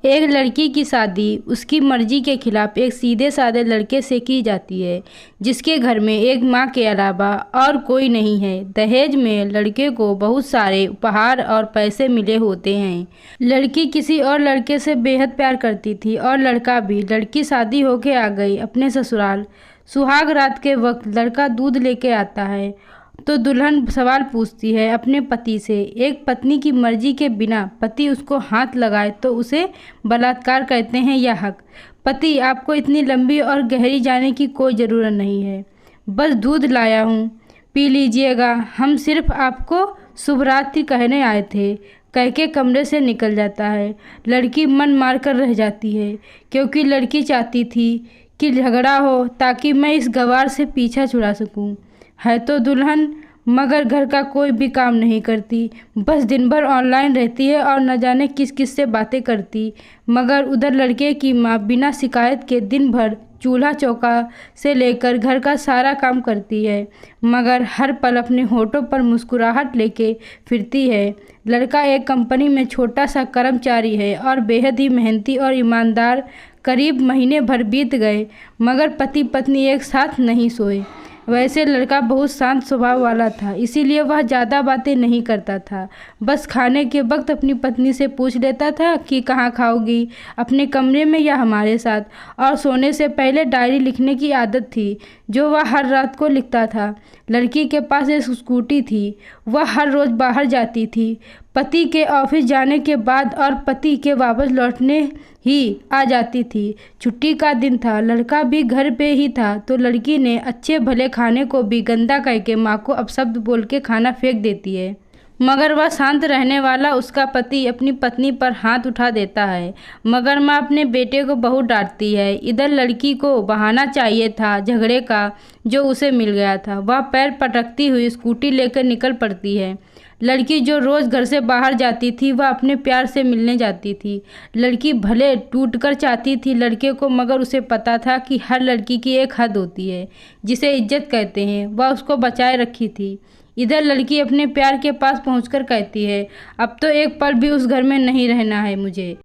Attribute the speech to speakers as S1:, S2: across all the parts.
S1: एक लड़की की शादी उसकी मर्जी के खिलाफ एक सीधे साधे लड़के से की जाती है जिसके घर में एक माँ के अलावा और कोई नहीं है। दहेज में लड़के को बहुत सारे उपहार और पैसे मिले होते हैं। लड़की किसी और लड़के से बेहद प्यार करती थी और लड़का भी। लड़की शादी होके आ गई अपने ससुराल। सुहाग रात के वक्त लड़का दूध लेके आता है तो दुल्हन सवाल पूछती है अपने पति से। एक पत्नी की मर्जी के बिना पति उसको हाथ लगाए तो उसे बलात्कार कहते हैं या हक। पति, आपको इतनी लंबी और गहरी जाने की कोई ज़रूरत नहीं है, बस दूध लाया हूँ, पी लीजिएगा, हम सिर्फ आपको शुभ रात्रि कहने आए थे, कह के कमरे से निकल जाता है। लड़की मन मार कर रह जाती है क्योंकि लड़की चाहती थी कि झगड़ा हो ताकि मैं इस गवार से पीछा छुड़ा सकूं। है तो दुल्हन मगर घर का कोई भी काम नहीं करती, बस दिन भर ऑनलाइन रहती है और न जाने किस किस से बातें करती। मगर उधर लड़के की माँ बिना शिकायत के दिन भर चूल्हा चौका से लेकर घर का सारा काम करती है, मगर हर पल अपने होठों पर मुस्कुराहट लेके फिरती है। लड़का एक कंपनी में छोटा सा कर्मचारी है और बेहद ही मेहनती और ईमानदार। करीब महीने भर बीत गए मगर पति पत्नी एक साथ नहीं सोए। वैसे लड़का बहुत शांत स्वभाव वाला था, इसीलिए वह ज़्यादा बातें नहीं करता था। बस खाने के वक्त अपनी पत्नी से पूछ लेता था कि कहाँ खाओगी, अपने कमरे में या हमारे साथ। और सोने से पहले डायरी लिखने की आदत थी जो वह हर रात को लिखता था। लड़की के पास एक स्कूटी थी, वह हर रोज़ बाहर जाती थी पति के ऑफिस जाने के बाद और पति के वापस लौटने ही आ जाती थी। छुट्टी का दिन था, लड़का भी घर पे ही था तो लड़की ने अच्छे भले खाने को भी गंदा कह के माँ को अपशब्द बोल के खाना फेंक देती है। मगर वह शांत रहने वाला उसका पति अपनी पत्नी पर हाथ उठा देता है। मगर माँ अपने बेटे को बहुत डांटती है। इधर लड़की को बहाना चाहिए था झगड़े का जो उसे मिल गया था। वह पैर पटकती हुई स्कूटी लेकर निकल पड़ती है। लड़की जो रोज़ घर से बाहर जाती थी वह अपने प्यार से मिलने जाती थी। लड़की भले टूटकर चाहती थी लड़के को, मगर उसे पता था कि हर लड़की की एक हद होती है जिसे इज्जत कहते हैं, वह उसको बचाए रखी थी। इधर लड़की अपने प्यार के पास पहुंचकर कहती है अब तो एक पल भी उस घर में नहीं रहना है मुझे।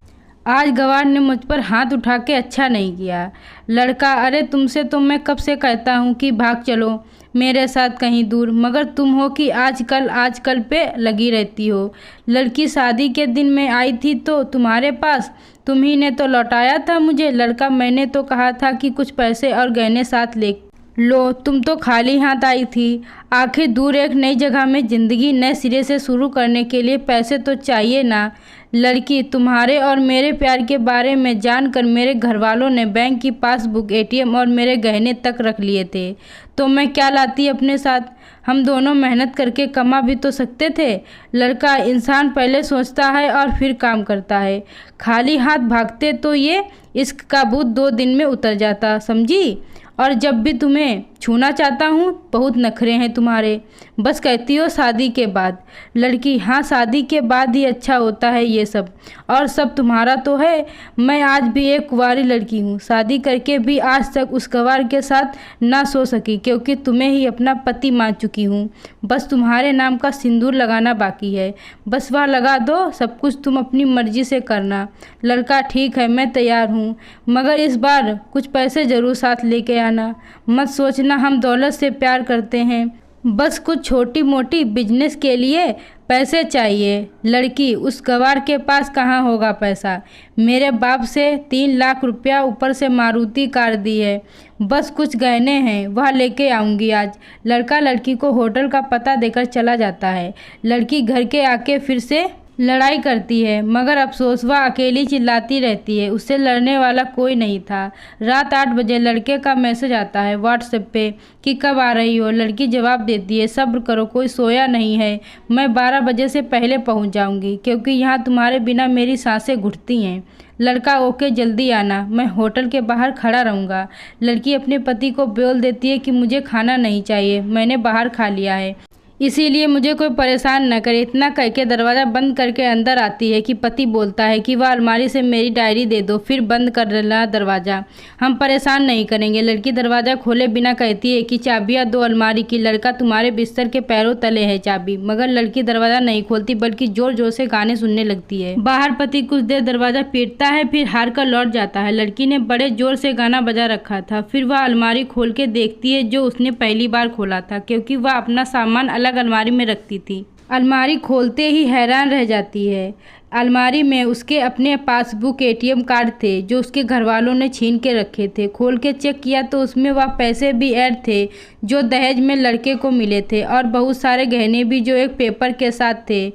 S1: आज गवार ने मुझ पर हाथ उठा के अच्छा नहीं किया। लड़का, अरे तुमसे तो मैं कब से कहता हूँ कि भाग चलो मेरे साथ कहीं दूर, मगर तुम हो कि आजकल पे लगी रहती हो। लड़की, शादी के दिन मैं आई थी तो तुम्हारे पास तुम्ही ने तो लौटाया था मुझे। लड़का, मैंने तो कहा था कि कुछ पैसे और गहने साथ ले लो, तुम तो खाली हाथ आई थी। आखिर दूर एक नई जगह में ज़िंदगी नए सिरे से शुरू करने के लिए पैसे तो चाहिए ना। लड़की, तुम्हारे और मेरे प्यार के बारे में जानकर मेरे घर वालों ने बैंक की पासबुक, एटीएम और मेरे गहने तक रख लिए थे तो मैं क्या लाती अपने साथ। हम दोनों मेहनत करके कमा भी तो सकते थे। लड़का, इंसान पहले सोचता है और फिर काम करता है, खाली हाथ भागते तो ये इश्क का भूत 2 दिन में उतर जाता, समझी। और जब भी तुम्हें छूना चाहता हूँ बहुत नखरे हैं तुम्हारे, बस कहती हो शादी के बाद। लड़की, हाँ शादी के बाद ही अच्छा होता है ये सब, और सब तुम्हारा तो है। मैं आज भी एक कुंवारी लड़की हूँ, शादी करके भी आज तक उस गवार के साथ ना सो सकी क्योंकि तुम्हें ही अपना पति मान चुकी हूँ। बस तुम्हारे नाम का सिंदूर लगाना बाकी है, बस वह लगा दो, सब कुछ तुम अपनी मर्जी से करना। लड़का, ठीक है मैं तैयार हूँ, मगर इस बार कुछ पैसे ज़रूर साथ लेके आना। मत सोचना हम दौलत से प्यार करते हैं, बस कुछ छोटी मोटी बिजनेस के लिए पैसे चाहिए। लड़की, उस गवार के पास कहाँ होगा पैसा, मेरे बाप से 3 लाख रुपया ऊपर से मारुति कार दी है, बस कुछ गहने हैं वह लेके आऊँगी आज। लड़का लड़की को होटल का पता देकर चला जाता है। लड़की घर के आके फिर से लड़ाई करती है, मगर अफसोस वह अकेली चिल्लाती रहती है, उससे लड़ने वाला कोई नहीं था। रात 8 बजे लड़के का मैसेज आता है व्हाट्सएप पे कि कब आ रही हो। लड़की जवाब देती है सब्र करो, कोई सोया नहीं है, मैं 12 बजे से पहले पहुंच जाऊंगी क्योंकि यहाँ तुम्हारे बिना मेरी सांसें घुटती हैं। लड़का, ओके जल्दी आना, मैं होटल के बाहर खड़ा रहूँगा। लड़की अपने पति को बोल देती है कि मुझे खाना नहीं चाहिए, मैंने बाहर खा लिया है। इसीलिए मुझे कोई परेशान न करे। इतना कह के दरवाज़ा बंद करके अंदर आती है कि पति बोलता है कि वह अलमारी से मेरी डायरी दे दो, फिर बंद कर लेना दरवाज़ा, हम परेशान नहीं करेंगे। लड़की दरवाज़ा खोले बिना कहती है कि चाबियाँ दो अलमारी की, लड़का तुम्हारे बिस्तर के पैरों तले है चाबी। मगर लड़की दरवाज़ा नहीं खोलती बल्कि जोर जोर से गाने सुनने लगती है। बाहर पति कुछ देर दरवाज़ा पीटता है, फिर हार कर लौट जाता है। लड़की ने बड़े जोर से गाना बजा रखा था। फिर वह अलमारी खोल के देखती है जो उसने पहली बार खोला था, क्योंकि वह अपना सामान अलग अलमारी में रखती थी। अलमारी खोलते ही हैरान रह जाती है। अलमारी में उसके अपने पासबुक, एटीएम कार्ड थे जो उसके घर वालों ने छीन के रखे थे। खोल के चेक किया तो उसमें वह पैसे भी ऐड थे जो दहेज में लड़के को मिले थे, और बहुत सारे गहने भी जो एक पेपर के साथ थे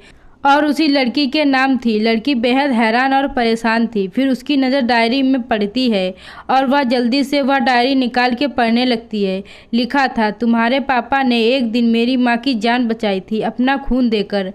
S1: और उसी लड़की के नाम थी। लड़की बेहद हैरान और परेशान थी। फिर उसकी नज़र डायरी में पड़ती है और वह जल्दी से वह डायरी निकाल के पढ़ने लगती है। लिखा था, तुम्हारे पापा ने एक दिन मेरी माँ की जान बचाई थी अपना खून देकर।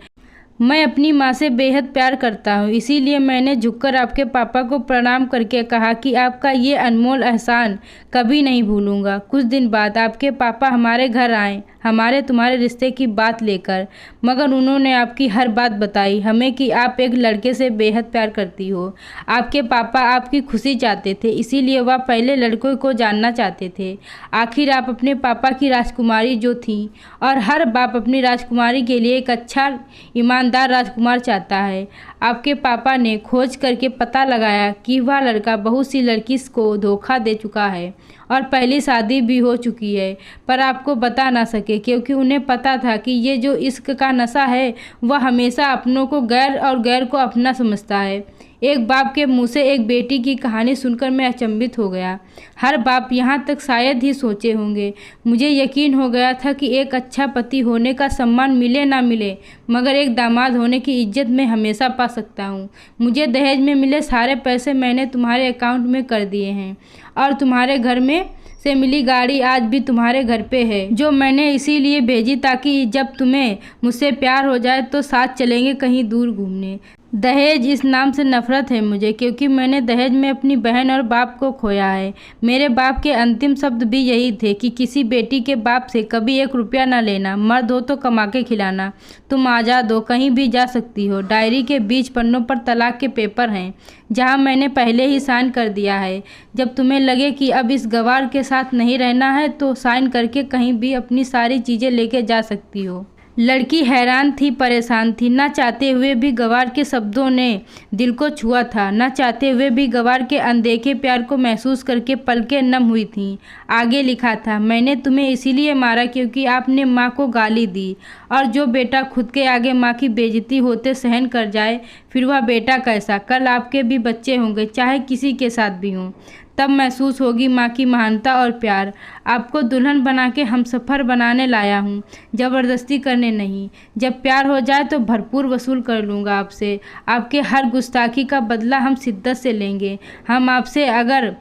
S1: मैं अपनी माँ से बेहद प्यार करता हूँ, इसीलिए मैंने झुककर आपके पापा को प्रणाम करके कहा कि आपका ये अनमोल एहसान कभी नहीं भूलूंगा। कुछ दिन बाद आपके पापा हमारे घर आए हमारे तुम्हारे रिश्ते की बात लेकर, मगर उन्होंने आपकी हर बात बताई हमें कि आप एक लड़के से बेहद प्यार करती हो। आपके पापा आपकी खुशी चाहते थे, इसीलिए वह पहले लड़कों को जानना चाहते थे। आखिर आप अपने पापा की राजकुमारी जो थी, और हर बाप अपनी राजकुमारी के लिए एक अच्छा ईमानदार राजकुमार चाहता है। आपके पापा ने खोज करके पता लगाया कि वह लड़का बहुत सी लड़की को धोखा दे चुका है और पहली शादी भी हो चुकी है, पर आपको बता ना सके क्योंकि उन्हें पता था कि ये जो इश्क का नशा है वह हमेशा अपनों को गैर और गैर को अपना समझता है। एक बाप के मुंह से एक बेटी की कहानी सुनकर मैं अचंभित हो गया। हर बाप यहाँ तक शायद ही सोचे होंगे। मुझे यकीन हो गया था कि एक अच्छा पति होने का सम्मान मिले ना मिले, मगर एक दामाद होने की इज्जत मैं हमेशा पा सकता हूँ। मुझे दहेज में मिले सारे पैसे मैंने तुम्हारे अकाउंट में कर दिए हैं, और तुम्हारे घर में से मिली गाड़ी आज भी तुम्हारे घर पे है, जो मैंने इसीलिए भेजी ताकि जब तुम्हें मुझसे प्यार हो जाए तो साथ चलेंगे कहीं दूर घूमने। दहेज इस नाम से नफरत है मुझे, क्योंकि मैंने दहेज में अपनी बहन और बाप को खोया है। मेरे बाप के अंतिम शब्द भी यही थे कि किसी बेटी के बाप से कभी 1 रुपया ना लेना, मर्द हो तो कमा के खिलाना, तुम आज़ाद हो, कहीं भी जा सकती हो। डायरी के बीच पन्नों पर तलाक के पेपर हैं जहां मैंने पहले ही साइन कर दिया है। जब तुम्हें लगे कि अब इस गवार के साथ नहीं रहना है तो साइन करके कहीं भी अपनी सारी चीज़ें लेके जा सकती हो। लड़की हैरान थी, परेशान थी। ना चाहते हुए भी गवार के शब्दों ने दिल को छुआ था, ना चाहते हुए भी गवार के अनदेखे प्यार को महसूस करके पलकें नम हुई थीं। आगे लिखा था, मैंने तुम्हें इसीलिए मारा क्योंकि आपने माँ को गाली दी, और जो बेटा खुद के आगे माँ की बेइज्जती होते सहन कर जाए, फिर वह बेटा कैसा। कल आपके भी बच्चे होंगे, चाहे किसी के साथ भी हों, तब महसूस होगी माँ की महानता और प्यार। आपको दुल्हन बना के हमसफ़र बनाने लाया हूँ, ज़बरदस्ती करने नहीं। जब प्यार हो जाए तो भरपूर वसूल कर लूँगा आपसे। आपके हर गुस्ताखी का बदला हम शिद्दत से लेंगे। हम आपसे, अगर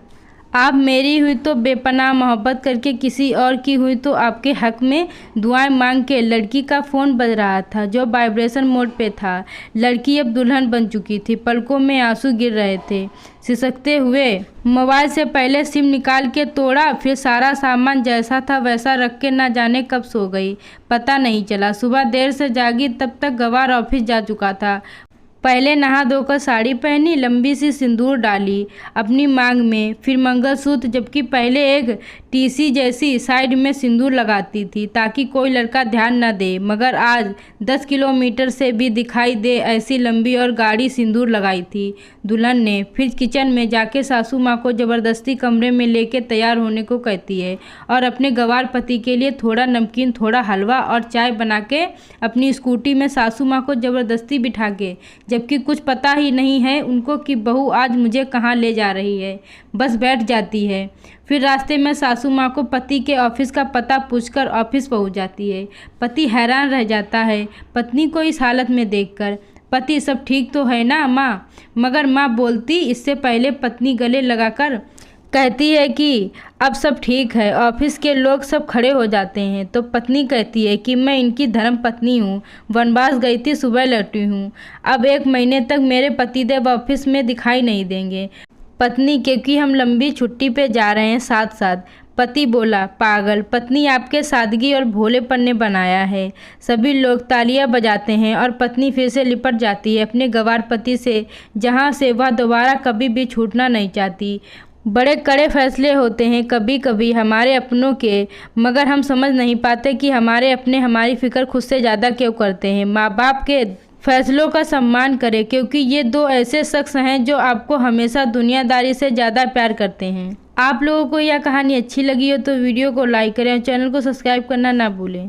S1: आप मेरी हुई तो बेपनाह मोहब्बत करके, किसी और की हुई तो आपके हक में दुआएं मांग के। लड़की का फ़ोन बज रहा था जो वाइब्रेशन मोड पे था। लड़की अब दुल्हन बन चुकी थी, पलकों में आंसू गिर रहे थे। सिसकते हुए मोबाइल से पहले सिम निकाल के तोड़ा, फिर सारा सामान जैसा था वैसा रख के ना जाने कब सो गई, पता नहीं चला। सुबह देर से जागी, तब तक गवार ऑफिस जा चुका था। पहले नहा धोकर साड़ी पहनी, लंबी सी सिंदूर डाली अपनी मांग में, फिर मंगलसूत्र, जबकि पहले एक टीसी जैसी साइड में सिंदूर लगाती थी ताकि कोई लड़का ध्यान न दे, मगर आज 10 किलोमीटर से भी दिखाई दे ऐसी लंबी और गाढ़ी सिंदूर लगाई थी दुल्हन ने। फिर किचन में जाके सासू माँ को ज़बरदस्ती कमरे में लेके तैयार होने को कहती है, और अपने गवार पति के लिए थोड़ा नमकीन, थोड़ा हलवा और चाय बना के अपनी स्कूटी में सासू माँ को ज़बरदस्ती बिठा के, जबकि कुछ पता ही नहीं है उनको कि बहू आज मुझे कहाँ ले जा रही है, बस बैठ जाती है। फिर रास्ते में सासू माँ को पति के ऑफिस का पता पूछकर ऑफिस पहुँच जाती है। पति हैरान रह जाता है पत्नी को इस हालत में देखकर। पति, सब ठीक तो है ना माँ? मगर माँ बोलती इससे पहले पत्नी गले लगाकर कहती है कि अब सब ठीक है। ऑफिस के लोग सब खड़े हो जाते हैं तो पत्नी कहती है कि मैं इनकी धर्म पत्नी हूँ, वनवास गई थी, सुबह लौटी हूँ। अब 1 महीने तक मेरे पतिदेव ऑफिस में दिखाई नहीं देंगे। पत्नी, क्योंकि हम लंबी छुट्टी पे जा रहे हैं साथ साथ। पति बोला, पागल, पत्नी आपके सादगी और भोलेपन ने बनाया है। सभी लोग तालियां बजाते हैं और पत्नी फिर से लिपट जाती है अपने गंवार पति से, जहां से वह दोबारा कभी भी छूटना नहीं चाहती। बड़े कड़े फैसले होते हैं कभी कभी हमारे अपनों के, मगर हम समझ नहीं पाते कि हमारे अपने हमारी फिक्र खुद से ज़्यादा क्यों करते हैं। माँ बाप के फैसलों का सम्मान करें, क्योंकि ये दो ऐसे शख्स हैं जो आपको हमेशा दुनियादारी से ज़्यादा प्यार करते हैं। आप लोगों को यह कहानी अच्छी लगी हो तो वीडियो को लाइक करें और चैनल को सब्सक्राइब करना ना भूलें।